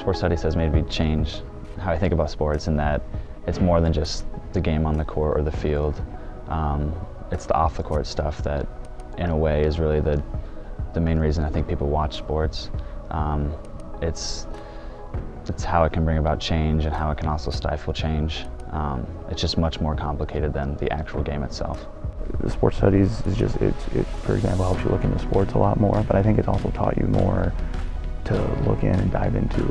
sports studies has made me change how I think about sports, in that it's more than just the game on the court or the field. It's the off-the-court stuff that, in a way, is really the main reason I think people watch sports. It's how it can bring about change and how it can also stifle change. It's just much more complicated than the actual game itself. The sports studies is just, it for example, helps you look into sports a lot more, but I think it's also taught you more to look in and dive into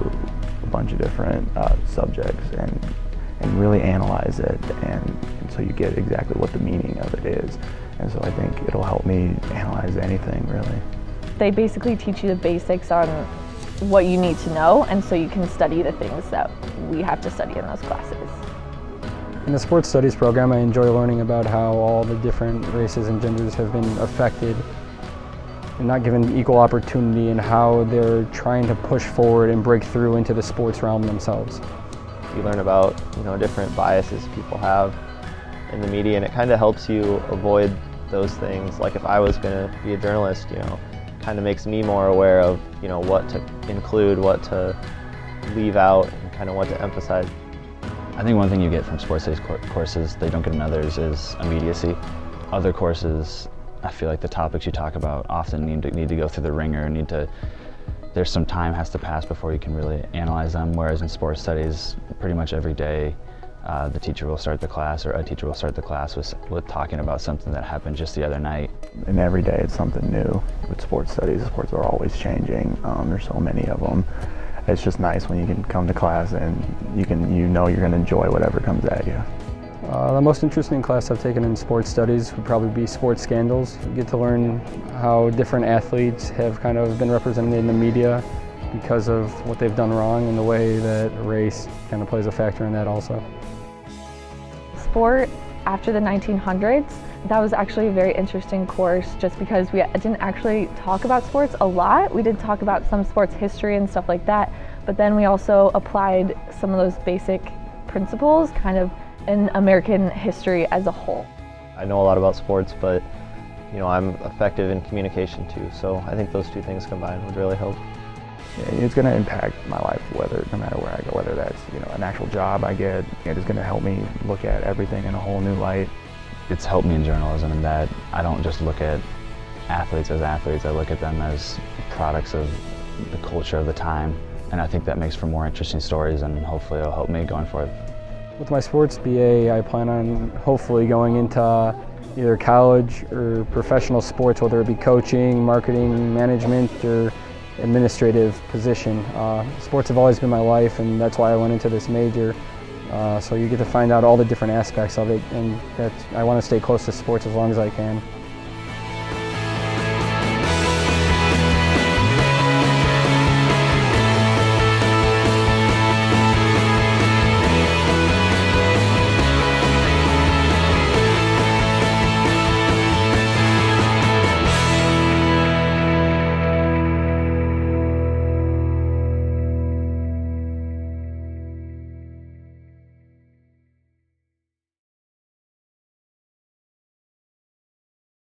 a bunch of different subjects and really analyze it, and so you get exactly what the meaning of it is. And so I think it'll help me analyze anything, really. They basically teach you the basics on what you need to know, and so you can study the things that we have to study in those classes. In the sports studies program, I enjoy learning about how all the different races and genders have been affected and not given equal opportunity, and how they're trying to push forward and break through into the sports realm themselves. You learn about, different biases people have in the media, and it kind of helps you avoid those things. Like if I was going to be a journalist, kind of makes me more aware of, what to include, what to leave out, and kind of what to emphasize. I think one thing you get from sports studies courses they don't get in others is immediacy. Other courses, I feel like the topics you talk about often need to go through the ringer, there's some time has to pass before you can really analyze them, whereas in sports studies, pretty much every day the teacher will start the class, or a teacher will start the class with talking about something that happened just the other night. And every day it's something new. With sports studies, sports are always changing. There's so many of them. It's just nice when you can come to class and you know you're going to enjoy whatever comes at you. The most interesting class I've taken in sports studies would probably be sports scandals. You get to learn how different athletes have kind of been represented in the media because of what they've done wrong, and the way that race kind of plays a factor in that also. Sport after the 1900s, that was actually a very interesting course, just because we didn't actually talk about sports a lot. We did talk about some sports history and stuff like that, but then we also applied some of those basic principles kind of in American history as a whole. I know a lot about sports, but I'm effective in communication too, so I think those two things combined would really help. Yeah, it's going to impact my life, no matter where I go, whether that's an actual job I get. It's going to help me look at everything in a whole new light. It's helped me in journalism in that I don't just look at athletes as athletes, I look at them as products of the culture of the time, and I think that makes for more interesting stories, and hopefully it'll help me going forward. With my sports BA, I plan on hopefully going into either college or professional sports, whether it be coaching, marketing, management, or administrative position. Sports have always been my life, and that's why I went into this major. So you get to find out all the different aspects of it, and I want to stay close to sports as long as I can.